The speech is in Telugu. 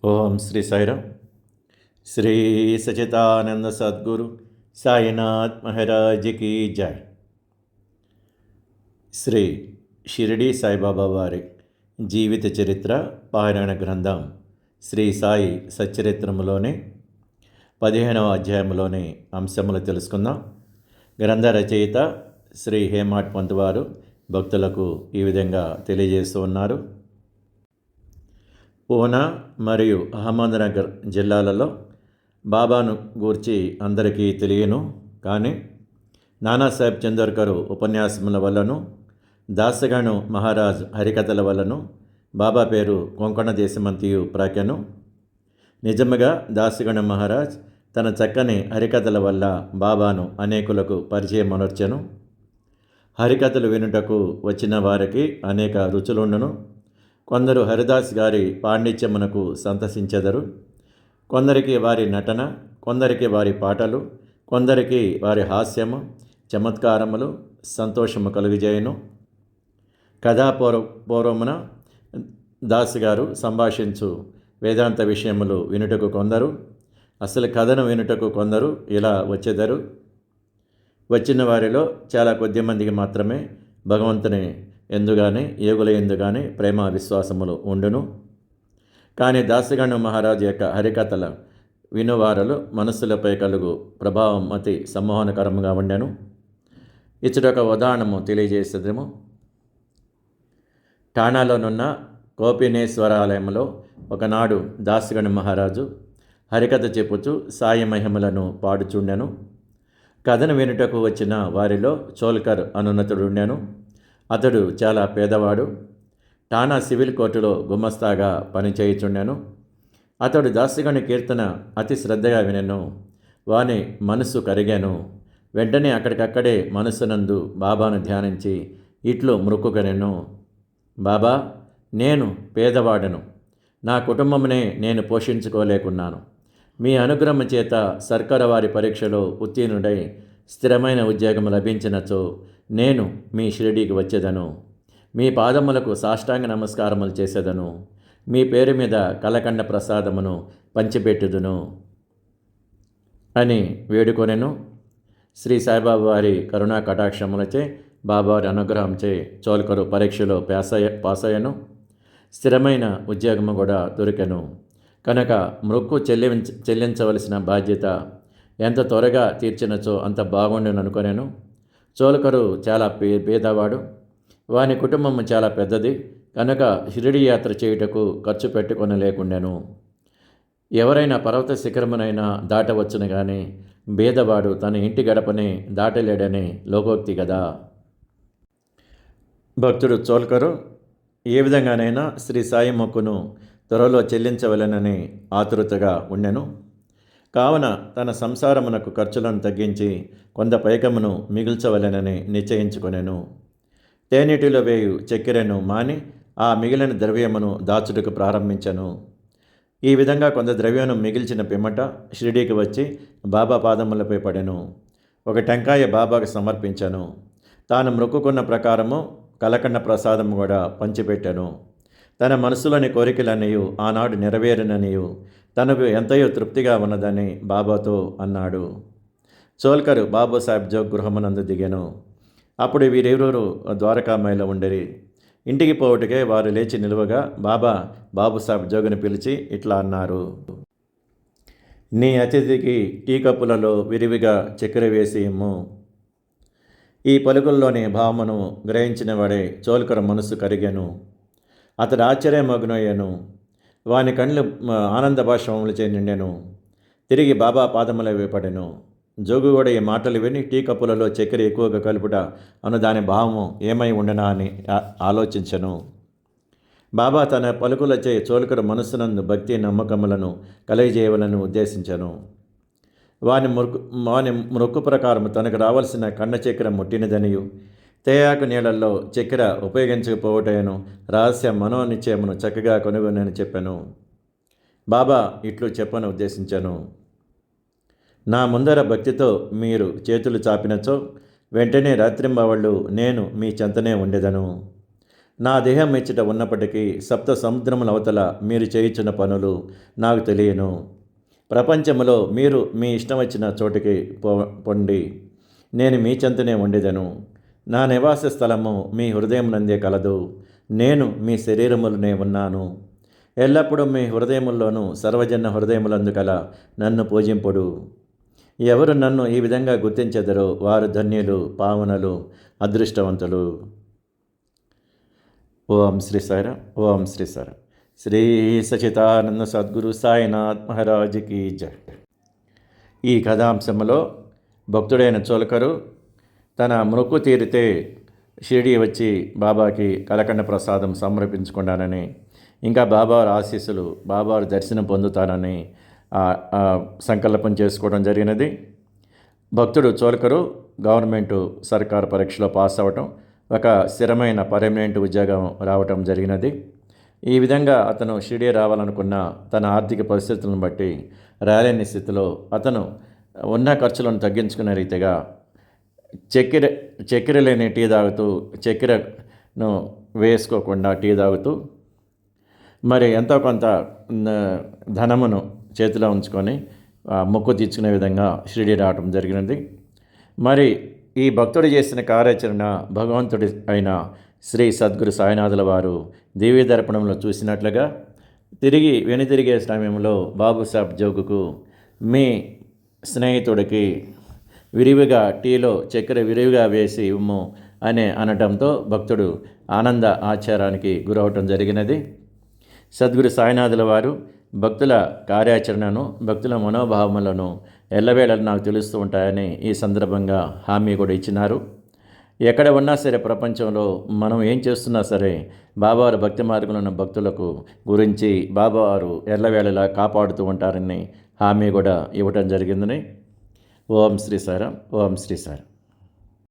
ఓం శ్రీ సాయిరామ్. శ్రీ సచితానంద సద్గురు సాయినాథ్ మహారాజ్కి జై. శ్రీ షిరిడి సాయిబాబా వారి జీవిత చరిత్ర పారాయణ గ్రంథం శ్రీ సాయి సచ్చరిత్రములోని 15వ అధ్యాయంలోని అంశములు తెలుసుకుందాం. గ్రంథ రచయిత శ్రీ హేమాడ్ పంత్ వారు భక్తులకు ఈ విధంగా తెలియజేస్తూ ఉన్నారు. పూనా మరియు అహ్మద్నగర్ జిల్లాలలో బాబాను గూర్చి అందరికీ తెలియను, కానీ నానాసాహెబ్ చందోర్కర్ ఉపన్యాసముల వల్లను దాసగణు మహారాజ్ హరికథల వల్లను బాబా పేరు కొంకణ దేశమంతియు ప్రాఖ్యను. నిజముగా దాసగణు మహారాజ్ తన చక్కని హరికథల వల్ల బాబాను అనేకులకు పరిచయమనర్చెను. హరికథలు వినుటకు వచ్చిన వారికి అనేక రుచులుండును. కొందరు హరిదాస్ గారి పాండిత్యమునకు సంతసించెదరు. కొందరికి వారి నటన, కొందరికి వారి పాటలు, కొందరికి వారి హాస్యము, చమత్కారములు సంతోషము కలుగజేయును. కథాపూర్వమున దాస్ గారు సంభాషించు వేదాంత విషయములు వినుటకు కొందరు, అసలు కథను వినుటకు కొందరు ఇలా వచ్చేదరు. వచ్చిన వారిలో చాలా కొద్ది మందికి మాత్రమే భగవంతుని ఎందుగానే యోగుల ఎందుగానే ప్రేమ విశ్వాసములు ఉండును. కానీ దాసగణు మహారాజు యొక్క హరికథల వినువారలు మనస్సులపై కలుగు ప్రభావం అతి సమ్మోహనకరంగా ఉండెను. ఇచ్చటొక ఉదాహరణము తెలియజేసేదేమో. ఠాణాలోనున్న కోపినేశ్వరాలయంలో ఒకనాడు దాసగణు మహారాజు హరికథ చెప్పుచు సాయి మహిమలను పాడుచుండెను. కథను వినుటకు వచ్చిన వారిలో చోల్కర్ అనున్నతుడుండెను. అతడు చాలా పేదవాడు. ఠాణా సివిల్ కోర్టులో గుమస్తాగా పనిచేయుచుండెను. అతడు దాసగణు కీర్తన అతి శ్రద్ధగా వినెను. వాని మనస్సు కరిగాను. వెంటనే అక్కడికక్కడే మనస్సునందు బాబాను ధ్యానించి ఇట్లు మ్రొక్కుకొనెను. బాబా, నేను పేదవాడను. నా కుటుంబమునే నేను పోషించుకోలేకున్నాను. మీ అనుగ్రహం చేత సర్కారు వారి పరీక్షలో ఉత్తీర్ణుడై స్థిరమైన ఉద్యోగం లభించినచో నేను మీ షిరిడీకి వచ్చేదను. మీ పాదములకు సాష్టాంగ నమస్కారములు చేసేదను. మీ పేరు మీద కలకండ ప్రసాదమును పంచిపెట్టుదును అని వేడుకొనెను. శ్రీ సాయిబాబా వారి కరుణా కటాక్షములచే బాబావారి అనుగ్రహంచే చోల్కరు పరీక్షలో పాసయ్యను. స్థిరమైన ఉద్యోగము కూడా దొరికెను. కనుక మొక్కు చెల్లించవలసిన బాధ్యత ఎంత త్వరగా తీర్చినచో అంత బాగుండును అనుకొనెను. చోల్కరు చాలా పేదవాడు. వాని కుటుంబం చాలా పెద్దది. కనుక షిరిడి యాత్ర చేయుటకు ఖర్చు పెట్టుకొనలేకుండెను. ఎవరైనా పర్వత శిఖరమునైనా దాటవచ్చును కానీ పేదవాడు తన ఇంటి గడపనే దాటలేడని లోకోక్తి కదా. భక్తుడు చోల్కరు ఏ విధంగానైనా శ్రీ సాయి మొక్కును త్వరలో చెల్లించవలెనని ఆతృతగా ఉండెను. కావున తన సంసారమునకు ఖర్చులను తగ్గించి కొంత పైకమును మిగిల్చవలెనని నిశ్చయించుకొనెను. తేనీటిలో వేయు చక్కెరను మాని ఆ మిగిలిన ద్రవ్యమును దాచుటకు ప్రారంభించెను. ఈ విధంగా కొంత ద్రవ్యమును మిగిల్చిన పిమ్మట షిరిడీకి వచ్చి బాబా పాదములపై పడెను. ఒక టెంకాయ బాబాకు సమర్పించెను. తాను మొక్కుకున్న ప్రకారము కలకండ ప్రసాదము కూడా పంచిపెట్టెను. తన మనసులోని కోరికలన్నయు ఆనాడు నెరవేరిననియు తనకు ఎంతయో తృప్తిగా ఉన్నదని బాబాతో అన్నాడు. చోల్కరు బాబాసాహెబ్ జోగ్ గృహమునందు దిగెను. అప్పుడు వీరిరువురు ద్వారకామాయిలో ఉండేరి. ఇంటికి పోవుటకే వారు లేచి నిలువగా బాబా బాబుసాహెబ్ జోగుని పిలిచి ఇట్లా అన్నారు. నీ అతిథికి టీ కప్పులలో విరివిగా చక్కెర వేసి ఇమ్ము. ఈ పలుకుల్లోని భావమును గ్రహించిన వాడే చోల్కరు మనస్సు కరిగెను. అతడు ఆశ్చర్యమగ్నయ్యను. వాని కళ్ళు ఆనంద భాషములచే నిండెను. తిరిగి బాబా పాదముల పడెను. జోగు కూడా ఈ మాటలు విని టీ కప్పులలో చక్కెర ఎక్కువగా కలుపుట అను దాని భావము ఏమై ఉండనా అని ఆలోచించెను. బాబా తన పలుకులచే చోల్కరు మనస్సునందు భక్తి నమ్మకములను కలగజేయవలని ఉద్దేశించెను. వాని మొక్కు ప్రకారం తనకు రావాల్సిన కన్న చక్కెర ముట్టినదనియు తేయాకు నీళ్లలో చక్కెర ఉపయోగించకపోవటను రహస్య మనోనిశ్చయమును చక్కగా కనుగొనని చెప్పాను. బాబా ఇట్లు చెప్పని ఉద్దేశించాను. నా ముందర భక్తితో మీరు చేతులు చాపినచో వెంటనే రాత్రింబవళ్ళు నేను మీ చెంతనే ఉండేదను. నా దేహం మెచ్చట ఉన్నప్పటికీ సప్త సముద్రముల అవతల మీరు చేయుచున్న పనులు నాకు తెలియను. ప్రపంచంలో మీరు మీ ఇష్టం వచ్చిన చోటికి పొండి, నేను మీ చెంతనే ఉండేదను. నా నివాస స్థలము మీ హృదయం నందే కలదు. నేను మీ శరీరములనే ఉన్నాను. ఎల్లప్పుడూ మీ హృదయముల్లోనూ సర్వజన హృదయములందు కల నన్ను పూజింపుడు. ఎవరు నన్ను ఈ విధంగా గుర్తించెదరో వారు ధన్యులు, పావనులు, అదృష్టవంతులు. ఓం శ్రీ సాయిరాం. ఓం శ్రీ సాయిరాం. శ్రీ సచితానంద సద్గురు సాయినాథ్ మహారాజ్కి జై. ఈ కథాంశంలో భక్తుడైన చోళకరు తన మొక్కు తీరితే షిరిడి వచ్చి బాబాకి కలకండ ప్రసాదం సమర్పించుకున్నానని, ఇంకా బాబావారి ఆశీస్సులు, బాబావారి దర్శనం పొందుతానని సంకల్పం చేసుకోవడం జరిగినది. భక్తుడు చోళకరు గవర్నమెంటు సర్కారు పరీక్షలో పాస్ అవ్వటం, ఒక స్థిరమైన పర్మనెంట్ ఉద్యోగం రావటం జరిగినది. ఈ విధంగా అతను షిరిడి రావాలనుకున్న తన ఆర్థిక పరిస్థితులను బట్టి రాలేని స్థితిలో అతను ఉన్న ఖర్చులను తగ్గించుకునే రీతిగా చక్కెర లేని టీ తాగుతూ, చక్కెరను వేసుకోకుండా టీ తాగుతూ మరి ఎంతో కొంత ధనమును చేతిలో ఉంచుకొని మొక్కు తీర్చుకునే విధంగా షిరిడి రావటం జరిగినది. మరి ఈ భక్తుడు చేసిన కార్యాచరణ భగవంతుడి అయిన శ్రీ సద్గురు సాయినాథుల వారు దివ్య దర్పణంలో చూసినట్లుగా తిరిగి వెనుతిరిగే సమయంలో బాబుసాబ్ జోగుకు మీ స్నేహితుడికి విరివిగా టీలో చక్కెర విరివిగా వేసి ఇవ్వము అని అనటంతో భక్తుడు ఆనంద ఆచారానికి గురవటం జరిగినది. సద్గురు సాయినాథుల వారు భక్తుల కార్యాచరణను, భక్తుల మనోభావములను ఎల్లవేళలు నాకు తెలుస్తూ ఉంటాయని ఈ సందర్భంగా హామీ కూడా ఇచ్చినారు. ఎక్కడ ఉన్నా సరే ప్రపంచంలో మనం ఏం చేస్తున్నా సరే బాబావారు భక్తి మార్గంలో ఉన్న భక్తులకు గురించి బాబావారు ఎల్లవేళలా కాపాడుతూ ఉంటారని హామీ కూడా ఇవ్వటం జరిగిందని. ఓం శ్రీ సాయిరాం. ఓం శ్రీ సాయిరాం.